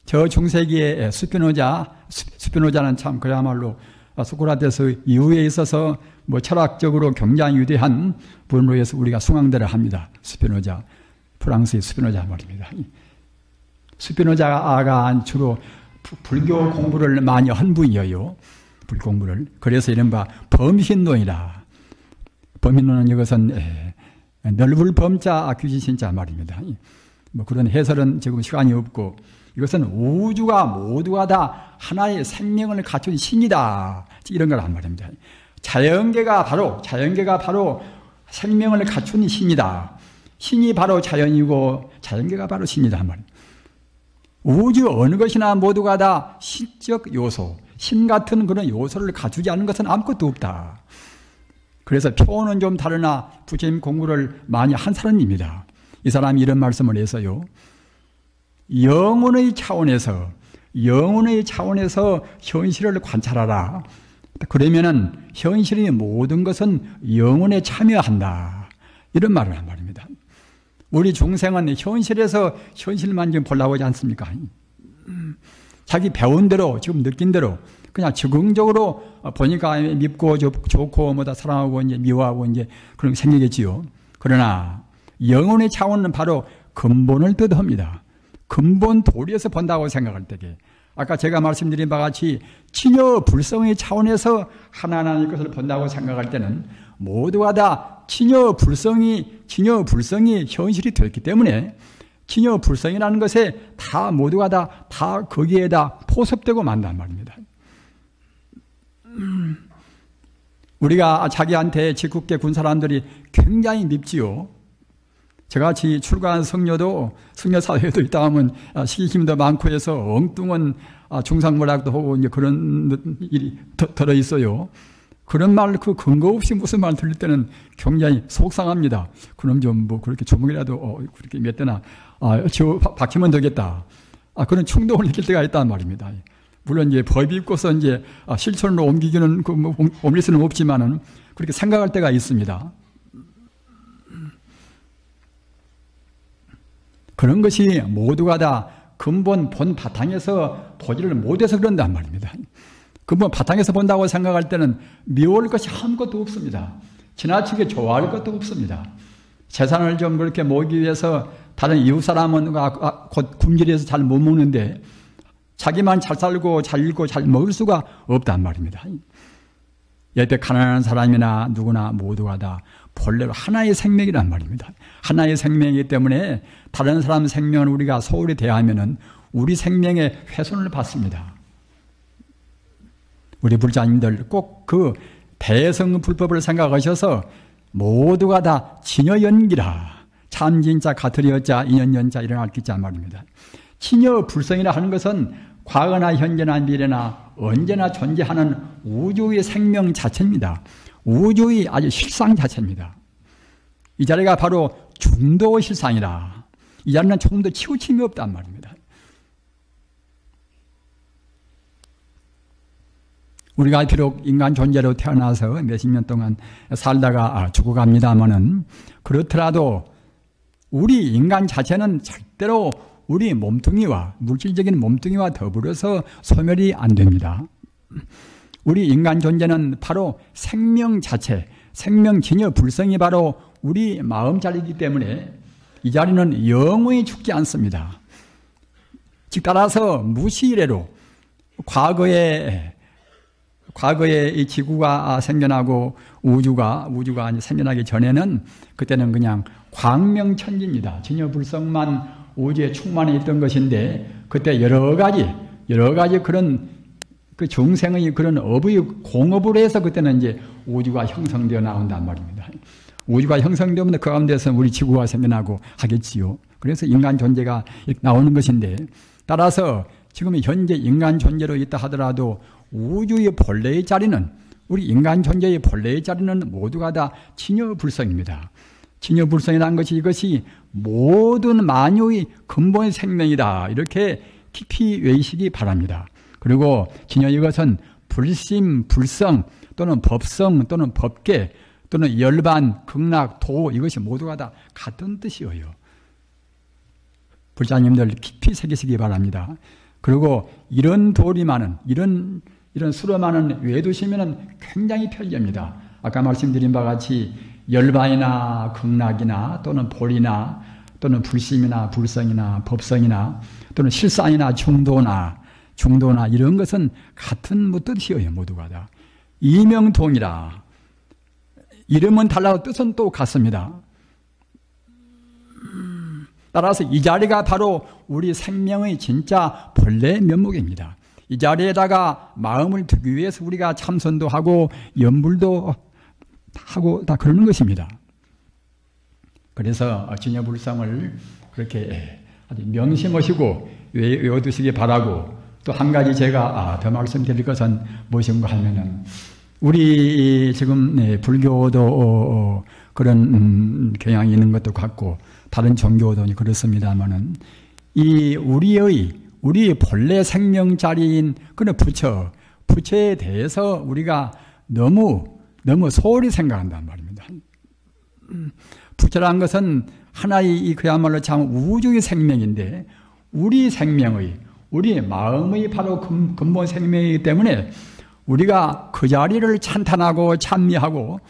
저 중세기의 스피노자는 참 그야말로 소크라테스 이후에 있어서 뭐 철학적으로 굉장히 위대한 분으로 해서 우리가 숭앙대를 합니다. 스피노자, 프랑스의 스피노자 말입니다. 스피노자가 주로 불교 공부를 많이 한 분이에요. 불공부를. 그래서 이른바 범신론이라. 범신론은 이것은 넓을 범자 규지신자 말입니다. 뭐 그런 해설은 지금 시간이 없고, 이것은 우주가 모두가 다 하나의 생명을 갖춘 신이다, 이런 걸 한 말입니다. 자연계가 바로 생명을 갖춘 신이다. 신이 바로 자연이고 자연계가 바로 신이다 한 말입니다. 우주 어느 것이나 모두가 다 신적 요소, 신 같은 그런 요소를 갖추지 않은 것은 아무것도 없다. 그래서 표현은 좀 다르나 부처님 공부를 많이 한 사람입니다. 이 사람이 이런 말씀을 해서요. 영혼의 차원에서 현실을 관찰하라. 그러면은 현실의 모든 것은 영혼에 참여한다. 이런 말을 한 말입니다. 우리 중생은 현실에서 현실만 지금 보려고 하지 않습니까? 자기 배운 대로, 지금 느낀 대로, 그냥 적응적으로 보니까 밉고 좋고 뭐다 사랑하고 이제 미워하고 이제 그런 게 생기겠지요. 그러나 영혼의 차원은 바로 근본을 뜻합니다. 근본 도리에서 본다고 생각할 때에 아까 제가 말씀드린 바와 같이 친여 불성의 차원에서 하나하나의 것을 본다고 생각할 때는 모두가 다 친여 불성이 현실이 됐기 때문에 친여 불성이라는 것에 다 모두가 다 거기에다 포섭되고 만단 말입니다. 우리가 자기한테 짓궂게 군 사람들이 굉장히 밉지요. 저같이 출가한 성녀 사회에도 있다 하면 시기심도 많고 해서 엉뚱한 중상모략도 하고 이제 그런 일이 들어있어요. 그런 말, 그 근거 없이 무슨 말 들릴 때는 굉장히 속상합니다. 그럼 좀 뭐 그렇게 주먹이라도 그렇게 몇 대나 박히면 되겠다. 그런 충동을 느낄 때가 있단 말입니다. 물론 이제 법이 있고서 이제 실천으로 옮기기는 옮길 수는 없지만은 그렇게 생각할 때가 있습니다. 그런 것이 모두가 다 근본 본 바탕에서 보지를 못해서 그런단 말입니다. 그분 바탕에서 본다고 생각할 때는 미워할 것이 아무것도 없습니다. 지나치게 좋아할 것도 없습니다. 재산을 좀 그렇게 모으기 위해서 다른 이웃 사람은 곧 굶주려서 잘 못 먹는데 자기만 잘 살고 잘 읽고 잘 먹을 수가 없단 말입니다. 옆에 가난한 사람이나 누구나 모두가 다 본래로 하나의 생명이란 말입니다. 하나의 생명이기 때문에 다른 사람 생명을 우리가 소홀히 대하면은 우리 생명에 훼손을 받습니다. 우리 불자님들 꼭 그 대성불법을 생각하셔서 모두가 다 진여연기라. 참 진짜 가트리어자 인연연자 일어날 기자 말입니다. 진여불성이라 하는 것은 과거나 현재나 미래나 언제나 존재하는 우주의 생명 자체입니다. 우주의 아주 실상 자체입니다. 이 자리가 바로 중도 실상이라. 이 자리는 조금 더 치우침이 없단 말입니다. 우리가 비록 인간 존재로 태어나서 몇십 년 동안 살다가 죽어갑니다마는 그렇더라도 우리 인간 자체는 절대로 우리 몸뚱이와 물질적인 몸뚱이와 더불어서 소멸이 안 됩니다. 우리 인간 존재는 바로 생명 자체, 생명 진여 불성이 바로 우리 마음 자리이기 때문에 이 자리는 영원히 죽지 않습니다. 즉 따라서 무시이래로 과거에 이 지구가 생겨나고 우주가 생겨나기 전에는 그때는 그냥 광명천지입니다. 진여불성만 우주에 충만해 있던 것인데 그때 여러 가지 그런 그 중생의 그런 업의 공업으로 해서 그때는 이제 우주가 형성되어 나온단 말입니다. 우주가 형성되면 그 가운데서 우리 지구가 생겨나고 하겠지요. 그래서 인간 존재가 나오는 것인데 따라서 지금 현재 인간 존재로 있다 하더라도 우주의 본래의 자리는 우리 인간 존재의 본래의 자리는 모두가 다 진여불성입니다. 진여불성이라는 것이 이것이 모든 만유의 근본 생명이다. 이렇게 깊이 외우시기 바랍니다. 그리고 진여 이것은 불심, 불성 또는 법성 또는 법계 또는 열반, 극락, 도 이것이 모두가 다 같은 뜻이에요. 불자님들 깊이 새기시기 바랍니다. 그리고 이런 도리 많은 이런 수로 많은 외두시면은 굉장히 편리합니다. 아까 말씀드린 바와 같이 열반이나 극락이나 또는 볼이나 또는 불심이나 불성이나 법성이나 또는 실상이나 중도나 이런 것은 같은 뜻이에요. 모두가 다 이명통이라. 이름은 달라도 뜻은 또 같습니다. 따라서 이 자리가 바로 우리 생명의 진짜 본래 면목입니다. 이 자리에다가 마음을 두기 위해서 우리가 참선도 하고 연불도 하고 다 그러는 것입니다. 그래서 진여불성을 그렇게 아주 명심하시고 외워두시기 바라고 또 한 가지 제가 더 말씀드릴 것은 무엇인가 하면은 우리 지금 불교도 그런 경향이 있는 것도 같고 다른 종교도 그렇습니다만은 이 우리 본래 생명 자리인 그런 부처에 대해서 우리가 너무 소홀히 생각한단 말입니다. 부처라는 것은 하나의 그야말로 참 우주의 생명인데 우리 마음의 바로 근본 생명이기 때문에 우리가 그 자리를 찬탄하고 찬미하고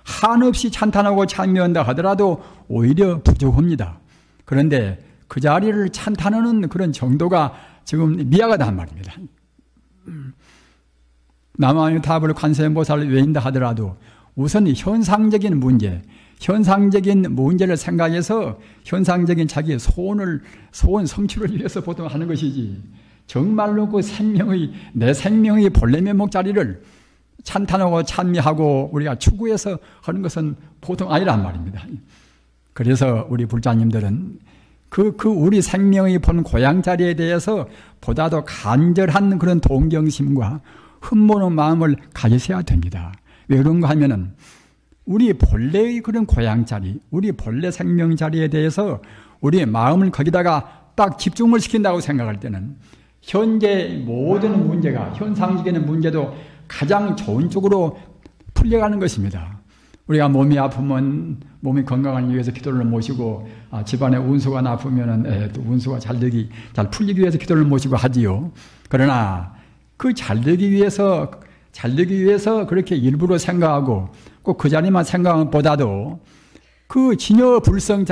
한없이 찬탄하고 찬미한다 하더라도 오히려 부족합니다. 그런데 그 자리를 찬탄하는 그런 정도가 지금 미약하단 말입니다. 남아유타불 관세음보살을 외인다 하더라도 우선 현상적인 문제를 생각해서 현상적인 자기의 소원 성취를 위해서 보통 하는 것이지 정말로 내 생명의 본래 면목 자리를 찬탄하고 찬미하고 우리가 추구해서 하는 것은 보통 아니란 말입니다. 그래서 우리 불자님들은 우리 생명의 본 고향 자리에 대해서 보다 더 간절한 그런 동경심과 흠모는 마음을 가지셔야 됩니다. 왜 그런가 하면은 우리 본래의 그런 고향 자리, 우리 본래 생명 자리에 대해서 우리의 마음을 거기다가 딱 집중을 시킨다고 생각할 때는 현재 모든 문제가 현상적인 문제도 가장 좋은 쪽으로 풀려가는 것입니다. 우리가 몸이 아프면 몸이 건강하기 위해서 기도를 모시고 집안에 운수가 나쁘면은 또 운수가 잘 풀리기 위해서 기도를 모시고 하지요. 그러나 그 잘 되기 위해서 그렇게 일부러 생각하고 꼭 그 자리만 생각하는 것보다도 그 진여불성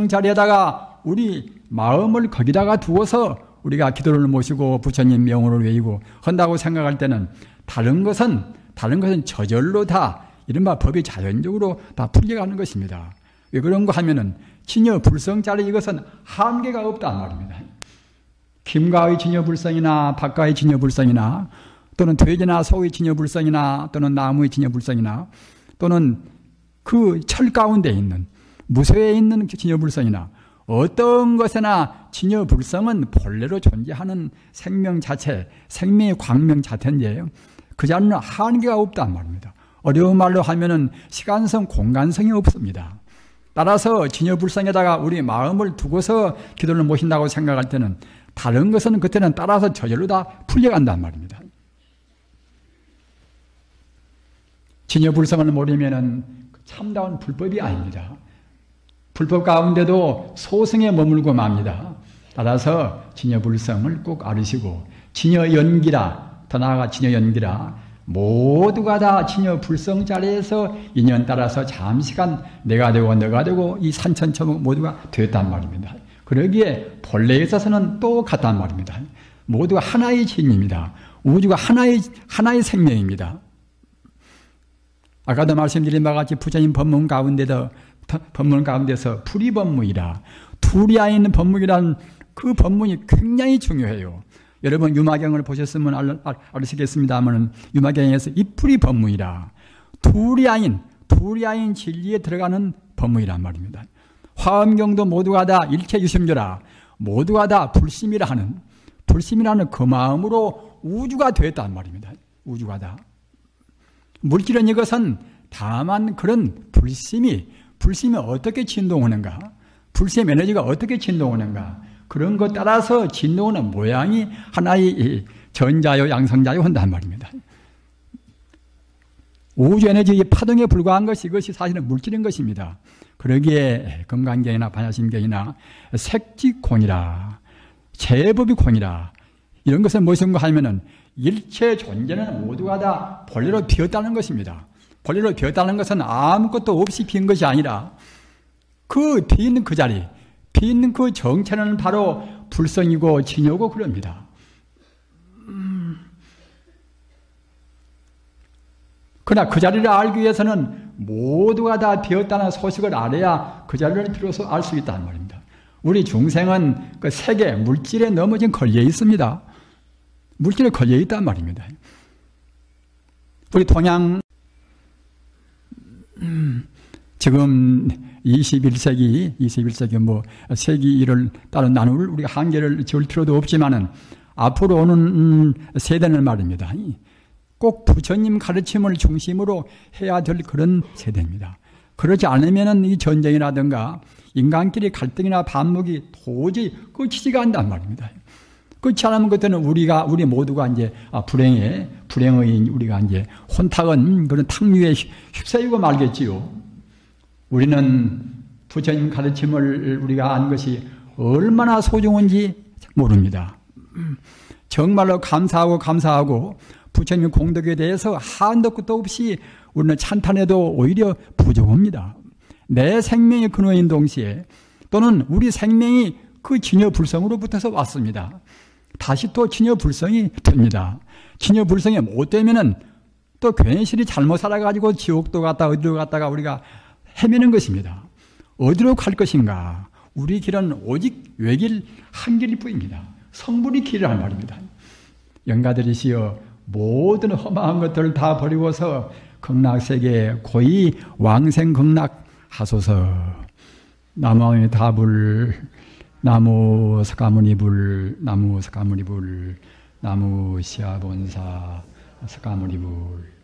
자리에다가 우리 마음을 거기다가 두어서 우리가 기도를 모시고 부처님 명호를 외우고 한다고 생각할 때는 다른 것은 저절로 다 이른바 법이 자연적으로 다 풀려가는 것입니다. 왜 그런 거 하면은 진여불성자리 이것은 한계가 없단 말입니다. 김가의 진여불성이나 박가의 진여불성이나 또는 돼지나 소의 진여불성이나 또는 나무의 진여불성이나 또는 그 철 가운데 있는 무쇠에 있는 진여불성이나 어떤 것에나 진여불성은 본래로 존재하는 생명 자체, 생명의 광명 자체인데 그 자리는 한계가 없단 말입니다. 어려운 말로 하면은 시간성, 공간성이 없습니다. 따라서 진여불성에다가 우리 마음을 두고서 기도를 모신다고 생각할 때는 다른 것은 그때는 따라서 저절로 다 풀려간단 말입니다. 진여불성을 모르면은 참다운 불법이 아닙니다. 불법 가운데도 소승에 머물고 맙니다. 따라서 진여불성을 꼭 알으시고 진여연기라, 더 나아가 진여연기라, 모두가 다 진여불성 자리에서 인연 따라서 잠시간 내가 되고 이 산천초목 모두가 되었단 말입니다. 그러기에 본래에 있어서는 또 같단 말입니다. 모두가 하나의 진입니다. 우주가 하나의 생명입니다. 아까도 말씀드린 바와 같이 부처님 법문 가운데서 불이법문이라, 둘이야 있는 법문이란 그 법문이 굉장히 중요해요. 여러분 유마경을 보셨으면 알으시겠습니다만 유마경에서 이풀이 법문이라, 둘이야인 진리에 들어가는 법문이란 말입니다. 화엄경도 모두가 다 일체유심조라, 모두가 다 불심이라는 그 마음으로 우주가 되었단 말입니다. 우주가 다. 물질은 이것은 다만 그런 불심이 어떻게 진동하는가, 불심 에너지가 어떻게 진동하는가, 그런 것 따라서 진동하는 모양이 하나의 전자요 양성자요 한단 말입니다. 우주 에너지의 파동에 불과한 것이 이것이 사실은 물질인 것입니다. 그러기에 금강경이나 반야심경이나 색지공이라, 제법이 공이라, 이런 것은 무엇인가 하면은 일체 존재는 모두가 다 본래로 비었다는 것입니다. 본래로 비었다는 것은 아무것도 없이 빈 것이 아니라 그 비있는 그 자리, 비있는 그 정체는 바로 불성이고 진여고 그럽니다. 그러나 그 자리를 알기 위해서는 모두가 다 비었다는 소식을 알아야 그 자리를 비로소 알 수 있다는 말입니다. 우리 중생은 그 세계, 물질에 너무 지금 걸려 있습니다. 물질에 걸려 있단 말입니다. 우리 동양 지금 21세기 뭐 세기를 따른 나눌 우리가 한계를 지을 필요도 없지만은 앞으로 오는 세대는 말입니다. 꼭 부처님 가르침을 중심으로 해야 될 그런 세대입니다. 그렇지 않으면은 이 전쟁이라든가 인간끼리 갈등이나 반목이 도저히 끝이지가 않단 말입니다. 그렇지 않으면 그때는 우리 모두가 이제 불행의 우리가 이제 혼탁은 그런 탕류에 휩싸이고 말겠지요. 우리는 부처님 가르침을 우리가 안 것이 얼마나 소중한지 모릅니다. 정말로 감사하고 부처님 공덕에 대해서 한도 끝도 없이 우리는 찬탄해도 오히려 부족합니다. 내 생명의 근원인 동시에 또는 우리 생명이 그 진여불성으로부터서 왔습니다. 다시 또 진여불성이 됩니다. 진여불성이 못 되면은 또 괜시리 잘못 살아가지고 지옥도 갔다 어디로 갔다가 우리가 헤매는 것입니다. 어디로 갈 것인가? 우리 길은 오직 외길 한 길일 뿐입니다. 성불이 길을 할 말입니다. 영가들이시여 모든 험한 것들을 다 버리고서 극락세계에 고이 왕생극락하소서. 나무의 다불, 나무 석가모니불, 나무 시아본사 석가모니불.